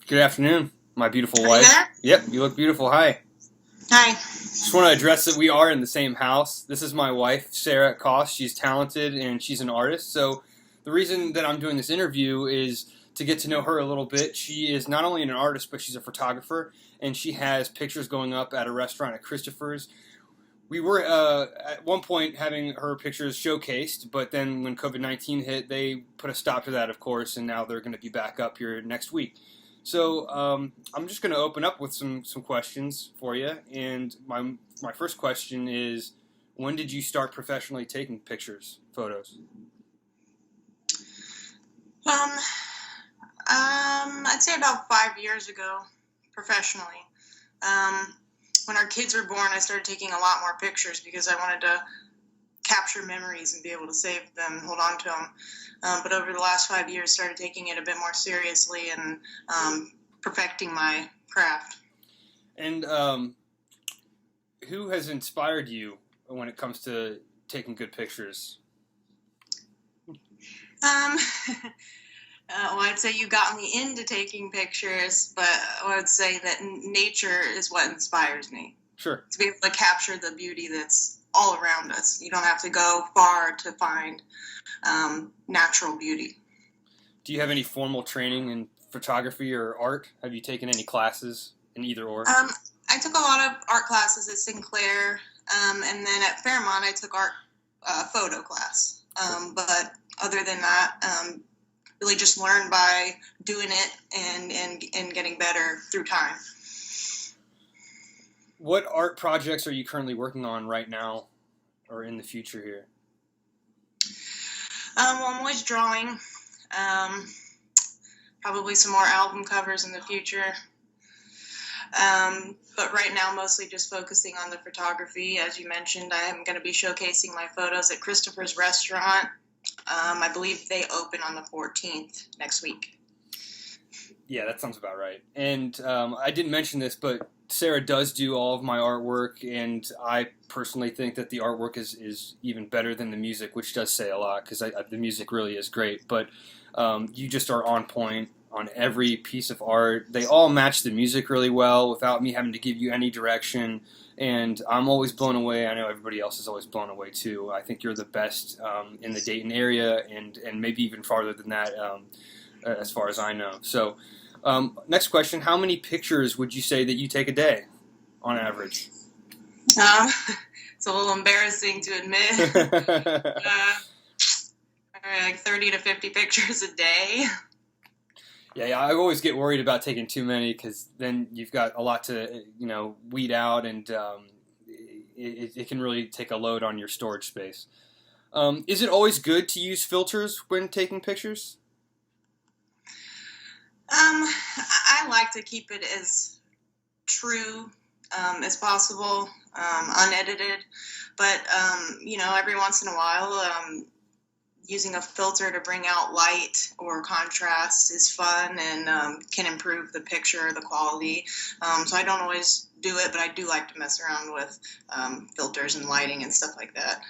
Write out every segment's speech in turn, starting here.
Good afternoon, my beautiful Are you wife. there? Yep, you look beautiful. Hi. Hi. Just want to address that we are in the same house. This is my wife, Sarah Koss. She's talented and she's an artist. So the reason that I'm doing this interview is to get to know her a little bit. She is not only an artist, but she's a photographer, and she has pictures going up at a restaurant at Christopher's. We were at one point having her pictures showcased, but then when COVID-19 hit, they put a stop to that, of course, and now they're going to be back up here next week. So I'm just going to open up with some questions for you, and my first question is, when did you start professionally taking photos? Um, I'd say about 5 years ago, professionally. Um, when our kids were born, I started taking a lot more pictures because I wanted to capture memories and be able to save them, hold on to them. But over the last 5 years, started taking it a bit more seriously and perfecting my craft. And who has inspired you when it comes to taking good pictures? Um, well, I'd say you got me into taking pictures, but I would say that nature is what inspires me. Sure. To be able to capture the beauty that's all around us. You don't have to go far to find natural beauty. Do you have any formal training in photography or art? Have you taken any classes in either or? I took a lot of art classes at Sinclair, and then at Fairmont I took art photo class. But other than that, really just learn by doing it and getting better through time. What art projects are you currently working on right now or in the future here? Well, I'm always drawing. Probably some more album covers in the future. But right now, mostly just focusing on the photography. As you mentioned, I am going to be showcasing my photos at Christopher's Restaurant. I believe they open on the 14th next week. Yeah, that sounds about right. And I didn't mention this, but Sarah does do all of my artwork, and I personally think that the artwork is even better than the music, which does say a lot because the music really is great. But you just are on point on every piece of art. They all match the music really well without me having to give you any direction. And I'm always blown away. I know everybody else is always blown away too. I think you're the best in the Dayton area, and maybe even farther than that, as far as I know. So, next question: how many pictures would you say that you take a day, on average? It's a little embarrassing to admit. Like 30 to 50 pictures a day. Yeah, I always get worried about taking too many because then you've got a lot to weed out, and it can really take a load on your storage space. Is it always good to use filters when taking pictures? I like to keep it as true as possible, unedited. But every once in a while, using a filter to bring out light or contrast is fun and can improve the picture, the quality. So I don't always do it, but I do like to mess around with filters and lighting and stuff like that.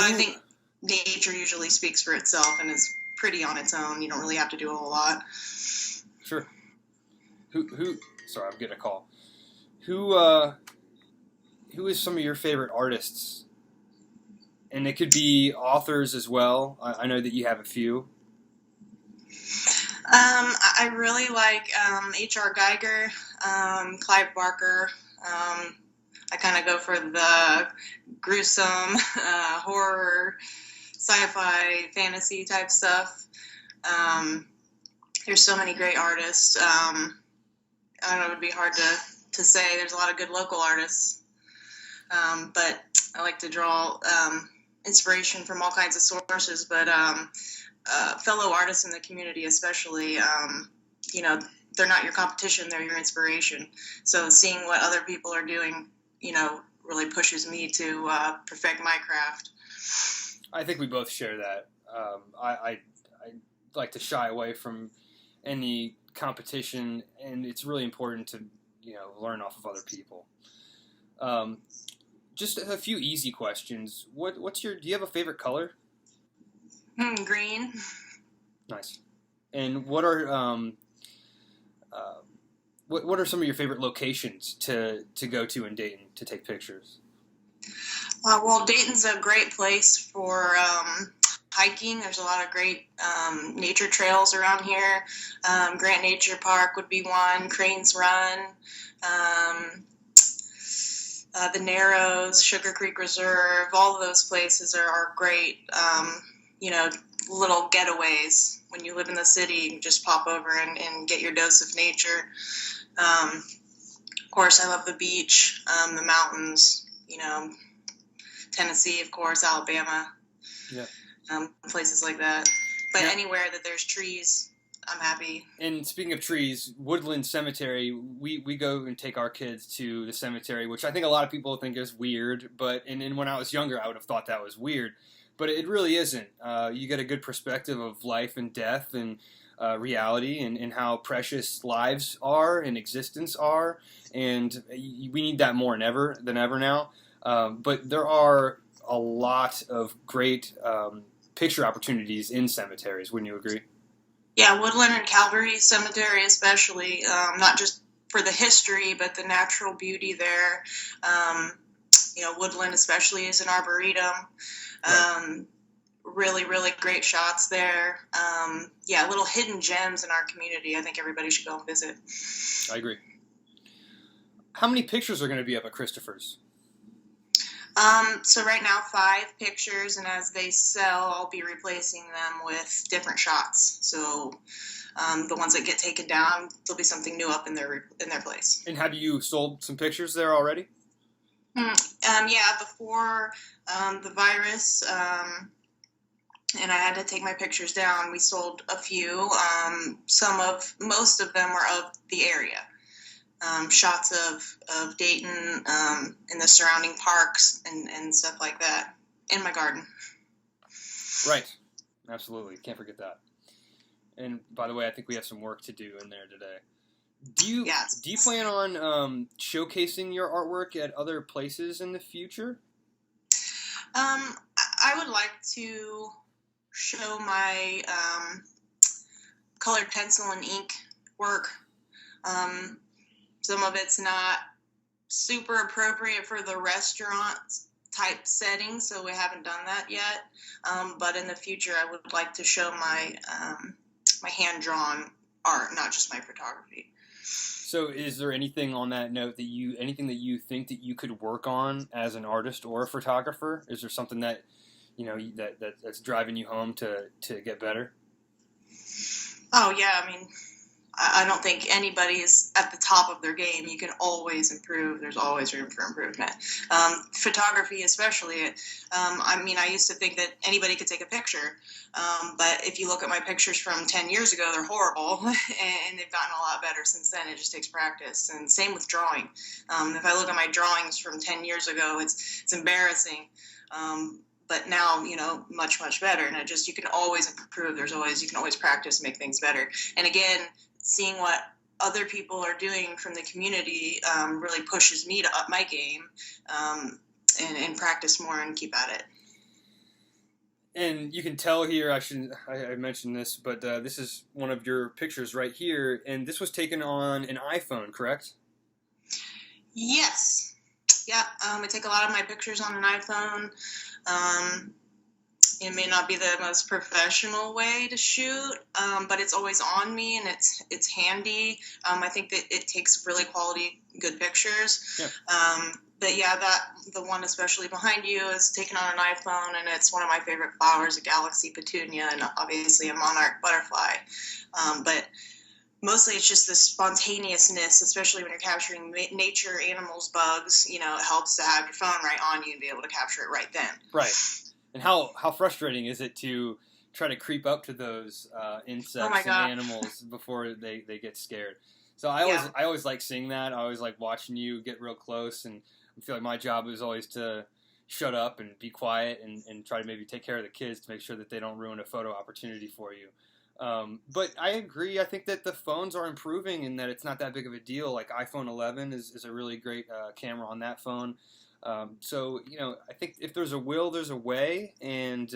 I think nature usually speaks for itself and is pretty on its own. You don't really have to do a whole lot. Sure. Who? Sorry, I'm getting a call. Who is some of your favorite artists? And it could be authors as well. I know that you have a few. I really like H.R. Geiger, Clive Barker. I kind of go for the gruesome, horror, sci-fi, fantasy type stuff. There's so many great artists. I don't know, it would be hard to say. There's a lot of good local artists. But I like to draw inspiration from all kinds of sources. But fellow artists in the community especially, they're not your competition, they're your inspiration. So seeing what other people are doing, really pushes me to perfect my craft. I think we both share that. I like to shy away from any competition, and it's really important to learn off of other people. Just a few easy questions. Do you have a favorite color? Green. Nice. And what are some of your favorite locations to go to in Dayton to take pictures? Well, Dayton's a great place for hiking. There's a lot of great nature trails around here. Grant Nature Park would be one, Cranes Run, the Narrows, Sugar Creek Reserve. All of those places are great, little getaways. When you live in the city, you can just pop over and get your dose of nature. Of course, I love the beach, the mountains, Tennessee, of course, Alabama, Yeah. Places like that. But Yeah. anywhere that there's trees, I'm happy. And speaking of trees, Woodland Cemetery, we go and take our kids to the cemetery, which I think a lot of people think is weird, and when I was younger, I would have thought that was weird, but it really isn't. You get a good perspective of life and death and reality and how precious lives are and existence are, and we need that more than ever now. But there are a lot of great picture opportunities in cemeteries. Wouldn't you agree? Yeah, Woodland and Calvary Cemetery especially, not just for the history, but the natural beauty there. Woodland especially is an arboretum. Right. Really, really great shots there. Little hidden gems in our community. I think everybody should go and visit. I agree. How many pictures are going to be up at Christopher's? So right now 5 pictures, and as they sell, I'll be replacing them with different shots. So the ones that get taken down, there'll be something new up in their place. And have you sold some pictures there already? Before the virus, and I had to take my pictures down, we sold a few. Most of them were of the area. Shots of Dayton and the surrounding parks and stuff like that in my garden. Right. Absolutely. Can't forget that. And by the way, I think we have some work to do in there today. Do you plan on showcasing your artwork at other places in the future? I would like to show my colored pencil and ink work. Some of it's not super appropriate for the restaurant type setting, so we haven't done that yet. But in the future, I would like to show my my hand-drawn art, not just my photography. So is there anything on that note anything that you think that you could work on as an artist or a photographer? Is there something that, that's driving you home to get better? Oh, yeah. I mean, I don't think anybody is at the top of their game. You can always improve. There's always room for improvement. Photography especially. I used to think that anybody could take a picture. But if you look at my pictures from 10 years ago, they're horrible. And they've gotten a lot better since then. It just takes practice. And same with drawing. If I look at my drawings from 10 years ago, it's embarrassing. But now, much, much better. And you can always improve. You can always practice, make things better. And again, seeing what other people are doing from the community really pushes me to up my game and practice more and keep at it. And you can tell here, I mentioned this, but this is one of your pictures right here, and this was taken on an iPhone, correct? Yes. Yeah, I take a lot of my pictures on an iPhone. It may not be the most professional way to shoot, but it's always on me and it's handy. I think that it takes really quality, good pictures. Yeah. But yeah, the one especially behind you is taken on an iPhone, and it's one of my favorite flowers, a galaxy petunia, and obviously a monarch butterfly. But mostly it's just the spontaneousness, especially when you're capturing nature, animals, bugs. It helps to have your phone right on you and be able to capture it right then. Right. And how frustrating is it to try to creep up to those insects and animals before they get scared? So I always like seeing that. I always like watching you get real close, and I feel like my job is always to shut up and be quiet and try to maybe take care of the kids to make sure that they don't ruin a photo opportunity for you. But I agree. I think that the phones are improving and that it's not that big of a deal. Like iPhone 11 is a really great camera on that phone. So, I think if there's a will, there's a way, and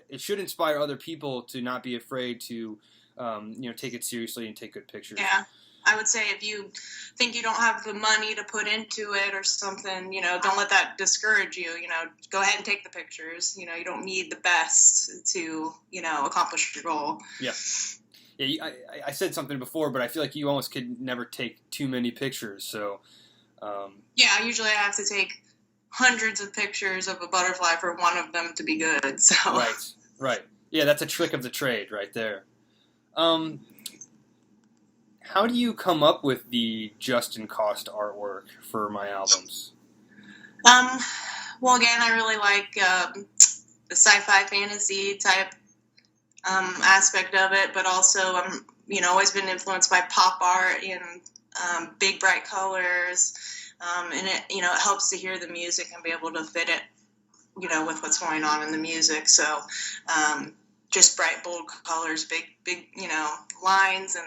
it should inspire other people to not be afraid to take it seriously and take good pictures. Yeah. I would say if you think you don't have the money to put into it or something, don't let that discourage you. Go ahead and take the pictures. You don't need the best to, accomplish your goal. Yeah. Yeah, I said something before, but I feel like you almost could never take too many pictures. So, yeah, usually I have to take hundreds of pictures of a butterfly for one of them to be good. So right. Yeah, that's a trick of the trade right there. How do you come up with the Justin Cost artwork for my albums? Well, again, I really like the sci-fi fantasy type aspect of it, but also I'm always been influenced by pop art and big bright colors, and it helps to hear the music and be able to fit it with what's going on in the music. So just bright bold colors, big lines, and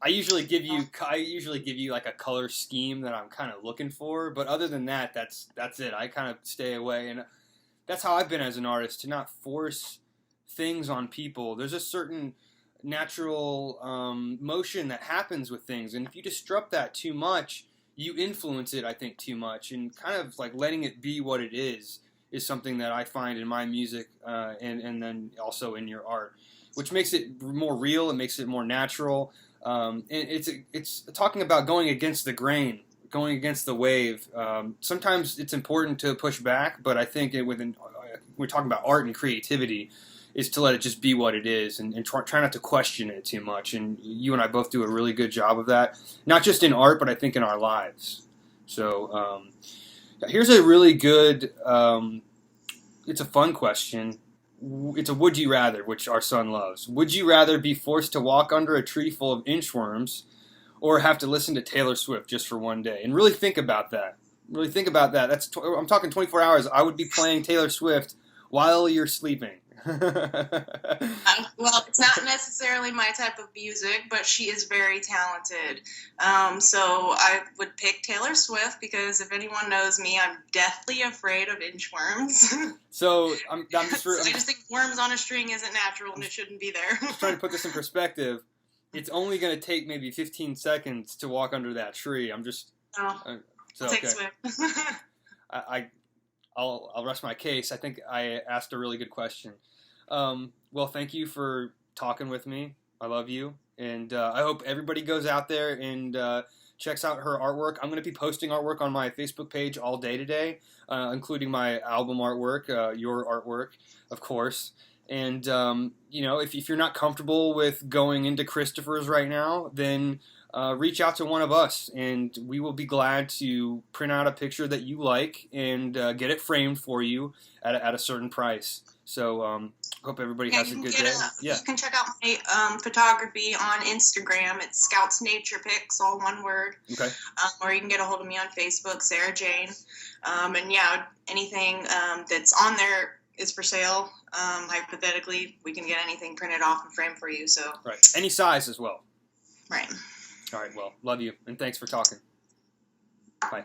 I usually give you like a color scheme that I'm kind of looking for, but other than that, that's it. I kind of stay away, and that's how I've been as an artist, to not force things on people. There's a certain natural motion that happens with things, and if you disrupt that too much, you influence it, I think, too much, and kind of like letting it be what it is something that I find in my music and then also in your art, which makes it more real. It makes it more natural. And it's talking about going against the grain, going against the wave. Sometimes it's important to push back, but I think we're talking about art and creativity, is to let it just be what it is and try not to question it too much. And you and I both do a really good job of that, not just in art, but I think in our lives. So here's a really good, it's a fun question. It's a would you rather, which our son loves. Would you rather be forced to walk under a tree full of inchworms or have to listen to Taylor Swift just for one day? And really think about that. Really think about that. I'm talking 24 hours. I would be playing Taylor Swift while you're sleeping. Well, it's not necessarily my type of music, but she is very talented. So I would pick Taylor Swift because if anyone knows me, I'm deathly afraid of inchworms. So I just think worms on a string isn't natural and it shouldn't be there. Just trying to put this in perspective. It's only going to take maybe 15 seconds to walk under that tree. Take Swift. I'll rest my case. I think I asked a really good question. Well, thank you for talking with me. I love you. And I hope everybody goes out there and checks out her artwork. I'm going to be posting artwork on my Facebook page all day today, including my album artwork, your artwork, of course. And, if you're not comfortable with going into Christopher's right now, then reach out to one of us, and we will be glad to print out a picture that you like and get it framed for you at a certain price. So hope everybody has a good day. You can check out my photography on Instagram. It's Scouts Nature Pics, all one word. Okay. Or you can get a hold of me on Facebook, Sarah Jane. And anything that's on there is for sale. Hypothetically, we can get anything printed off and framed for you. So right, any size as well. Right. All right. Well, love you, and thanks for talking. Bye.